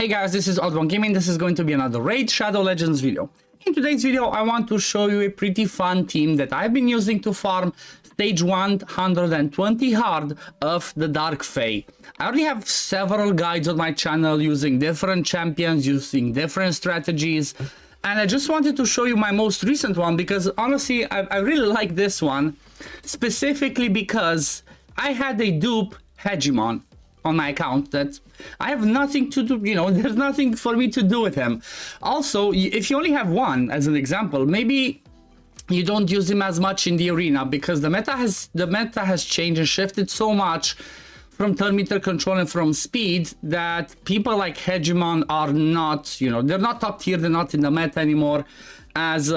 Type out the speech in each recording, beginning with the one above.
Hey guys, this is OddOneGaming. This is going to be another Raid Shadow Legends video. In today's video, I want to show you a pretty fun team that I've been using to farm stage 120 hard of the Dark Fae. I already have several guides on my channel using different champions, using different strategies. And I just wanted to show you my most recent one because honestly, I really like this one. Specifically because I had a dupe hegemon on my account that I have nothing to do, there's nothing for me to do with him. Also, if you only have one, as an example, maybe you don't use him as much in the arena because the meta has changed and shifted so much from turn meter control and from speed that people like hegemon are not, they're not top tier, they're not in the meta anymore. As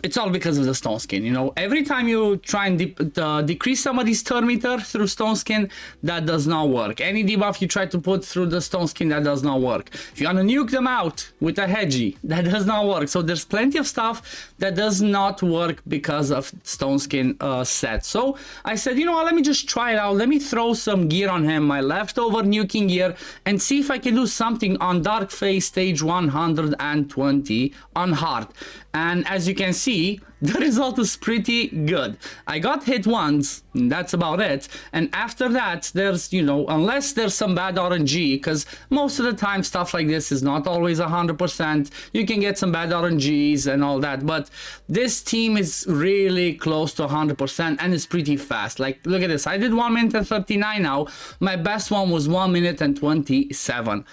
it's all because of the stone skin. Every time you try and decrease somebody's turn meter through stone skin, that does not work. Any debuff you try to put through the stone skin, that does not work. If you want to nuke them out with a hedgie, that does not work. So there's plenty of stuff that does not work because of stone skin set. So I said, you know what, let me just try it out. Let me throw some gear on him, my leftover nuking gear, and see if I can do something on Dark Fae stage 120 on hard. And as you can see, the result is pretty good. I got hit once, and that's about it. And after that, there's, unless there's some bad RNG, because most of the time stuff like this is not always 100%. You can get some bad RNGs and all that. But this team is really close to 100% and it's pretty fast. Like, look at this. I did 1 minute and 39 now. My best one was 1 minute and 27.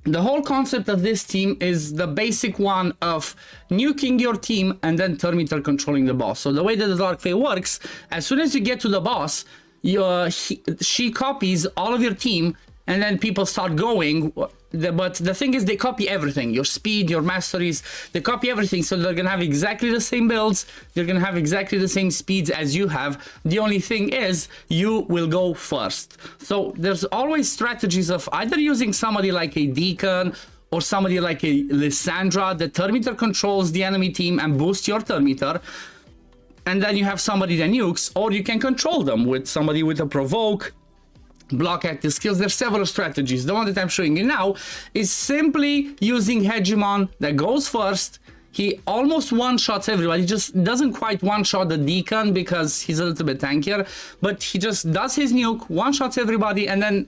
The whole concept of this team is the basic one of nuking your team and then turn meter controlling the boss. So the way that the Dark Fae works, as soon as you get to the boss, she copies all of your team and then people start going. But the thing is, they copy everything, your speed, your masteries, they copy everything. So they're going to have exactly the same builds. They're going to have exactly the same speeds as you have. The only thing is you will go first. So there's always strategies of either using somebody like a Deacon or somebody like a Lysandra that turn meter controls the enemy team and boosts your turn meter. And then you have somebody that nukes, or you can control them with somebody with a provoke, block active skills. There's several strategies. The one that I'm showing you now is simply using hegemon that goes first. He almost one-shots everybody. He just doesn't quite one-shot the Deacon because he's a little bit tankier, but he just does his nuke, one-shots everybody, and then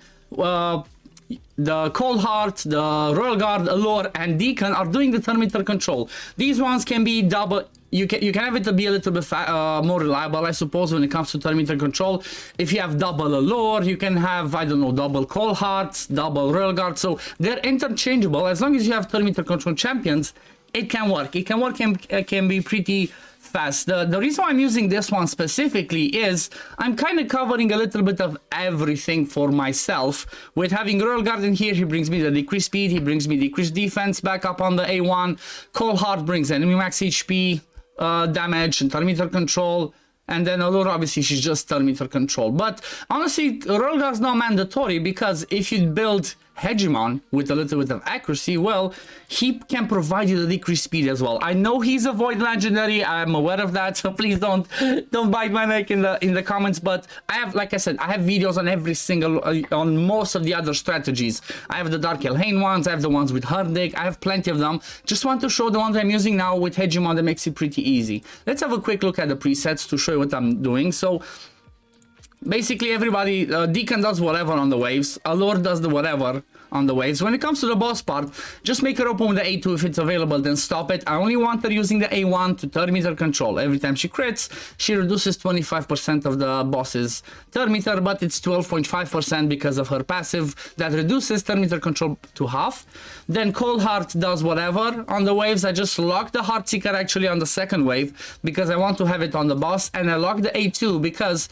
the Cold Heart, the Royal Guard, Allure, and Deacon are doing the turn meter control. These ones can be double. You can have it to be a little bit more reliable, I suppose, when it comes to turn meter control. If you have double Allure, you can have, I don't know, double Cold Heart, double Royal Guard. So they're interchangeable. As long as you have turn meter control champions, it can work. It can work and can be pretty fast. The reason why I'm using this one specifically is I'm kind of covering a little bit of everything for myself. With having Royal Guard in here, he brings me the decreased speed, he brings me decreased defense back up on the A1. Cold Heart brings enemy max HP, damage and turn meter control, and then Allure, obviously she's just turn meter control. But honestly, Royal Guard is not mandatory because if you build hegemon with a little bit of accuracy, well, he can provide you the decreased speed as well. I know he's a void legendary, I'm aware of that, so please don't bite my neck in the comments. But I have, like I said, I have videos on every single on most of the other strategies. I have the Dark Elhain ones, I have the ones with Hardik, I have plenty of them. Just want to show the ones I'm using now with hegemon that makes it pretty easy. Let's have a quick look at the presets to show you what I'm doing. So basically everybody, Deacon does whatever on the waves, Allure does the whatever on the waves. When it comes to the boss part, just make her open with the A2 if it's available, then stop it. I only want her using the A1 to turn meter control. Every time she crits, she reduces 25% of the boss's turn meter, but it's 12.5% because of her passive that reduces turn meter control to half. Then Cold Heart does whatever on the waves. I just lock the Heartseeker actually on the second wave because I want to have it on the boss, and I lock the A2 because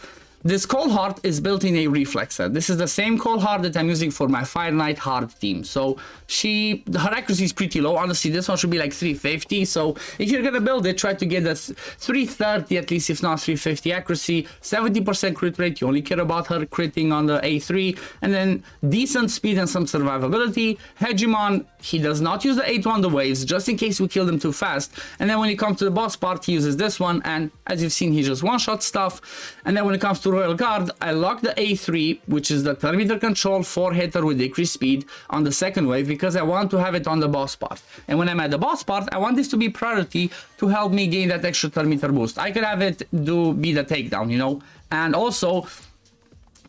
this Cold Heart is built in a reflex set. This is the same Cold Heart that I'm using for my Fire Knight hard team. So her accuracy is pretty low. Honestly, this one should be like 350. So if you're gonna build it, try to get that 330 at least, if not 350 accuracy, 70% crit rate. You only care about her critting on the A3, and then decent speed and some survivability. Hegemon, he does not use the A2 on the waves, just in case we kill them too fast. And then when it comes to the boss part, he uses this one, and as you've seen, he just one-shot stuff. And then when it comes to Royal Guard, I lock the A3, which is the thermometer control 4-hitter with decreased speed on the second wave because I want to have it on the boss part. And when I'm at the boss part, I want this to be priority to help me gain that extra thermometer boost. I could have it be the takedown, you know, and also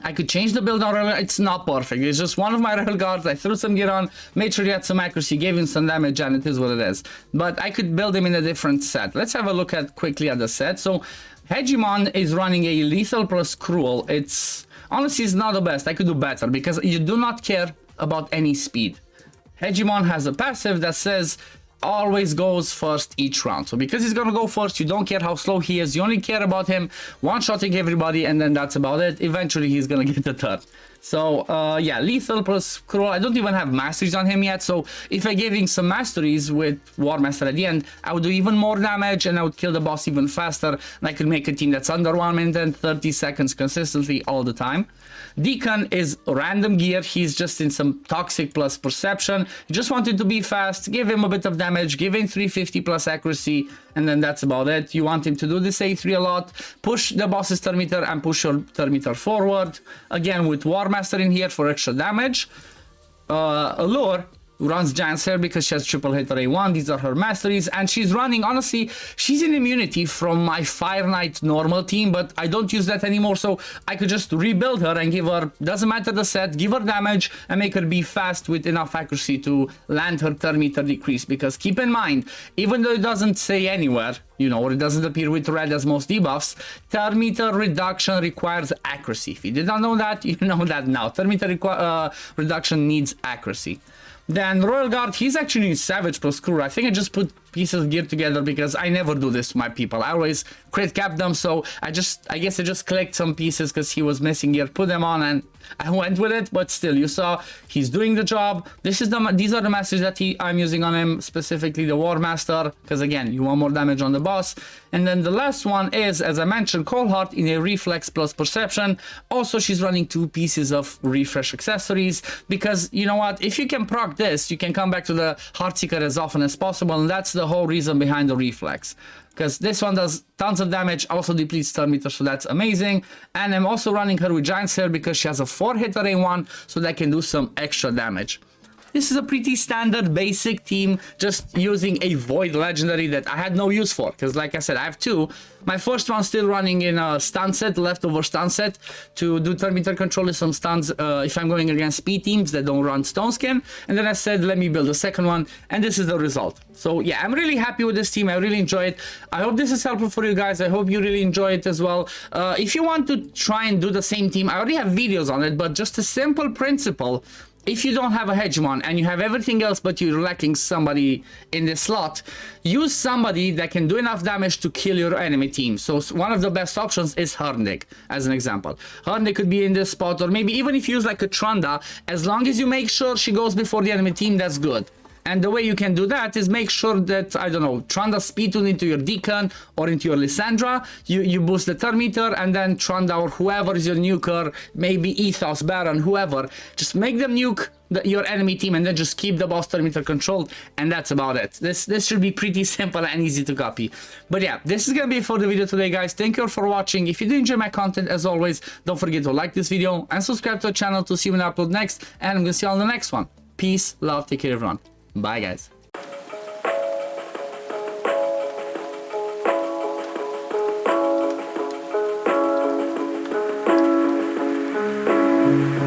I could change the build on Royal. It's not perfect. It's just one of my Royal Guards. I threw some gear on, made sure he had some accuracy, gave him some damage, and it is what it is. But I could build him in a different set. Let's have a look quickly at the set. So Hegemon is running a lethal plus cruel. It's honestly, it's not the best. I could do better because you do not care about any speed. Hegemon has a passive that says always goes first each round. So because he's gonna go first, you don't care how slow he is. You only care about him one-shotting everybody, and then that's about it. Eventually he's gonna get the turn. So yeah, lethal plus cruel. I don't even have masteries on him yet, so if I gave him some masteries with War Master at the end, I would do even more damage and I would kill the boss even faster, and I could make a team that's under 1 minute and 30 seconds consistently all the time. Deacon is random gear. He's just in some toxic plus perception. You just want it to be fast, give him a bit of damage, give him 350 plus accuracy, and then that's about it. You want him to do this A3 a lot, push the boss's thermometer and push your thermometer forward. Again, with War Master in here for extra damage. Allure runs Giant's Hair because she has triple hitter A1. These are her masteries, and she's running, honestly, she's in immunity from my Fire Knight normal team, but I don't use that anymore, so I could just rebuild her and give her, doesn't matter the set, give her damage and make her be fast with enough accuracy to land her thermometer decrease. Because keep in mind, even though it doesn't say anywhere, you know, or it doesn't appear with red as most debuffs, thermometer reduction requires accuracy. If you did not know that, you know that now. Thermometer reduction needs accuracy. Then Royal Guard, he's actually in Savage plus Crew. I think I just put pieces of gear together because I never do this to my people. I always crit cap them, so I guess I just collect some pieces because he was missing gear, put them on, and I went with it. But still, you saw he's doing the job. These are the masters that I'm using on him, specifically the War Master, because again, you want more damage on the boss. And then the last one is, as I mentioned, Cold Heart in a Reflex plus Perception. Also, she's running 2 pieces of Refresh accessories because, you know what, if you can proc this, you can come back to the Heartseeker as often as possible, and that's the whole reason behind the Reflex. Because this one does tons of damage, also depletes thermometer, so that's amazing. And I'm also running her with Giant's Hair because she has a 4-hitter A1, so that can do some extra damage. This is a pretty standard basic team, just using a Void Legendary that I had no use for, because like I said, I have 2. My first one still running in a stun set, leftover stun set, to do thermometer control with some stuns if I'm going against speed teams that don't run Stone Skin. And then I said, let me build a second one, and this is the result. So yeah, I'm really happy with this team. I really enjoy it. I hope this is helpful for you guys. I hope you really enjoy it as well. If you want to try and do the same team, I already have videos on it, but just a simple principle. If you don't have a Hegemon and you have everything else but you're lacking somebody in the slot, use somebody that can do enough damage to kill your enemy team. So one of the best options is Hernig, as an example. Hernig could be in this spot, or maybe even if you use like a Trunda, as long as you make sure she goes before the enemy team, that's good. And the way you can do that is make sure that, I don't know, Trunda speed tune into your Deacon or into your Lysandra, you boost the thermometer, and then Trunda or whoever is your nuker, maybe Ethos, Baron, whoever, just make them nuke your enemy team and then just keep the boss thermometer controlled, and that's about it. This should be pretty simple and easy to copy. But yeah, this is gonna be it for the video today, guys. Thank you all for watching. If you do enjoy my content, as always, don't forget to like this video and subscribe to the channel to see when I upload next, and I'm gonna see you all in the next one. Peace, love, take care everyone. Bye guys.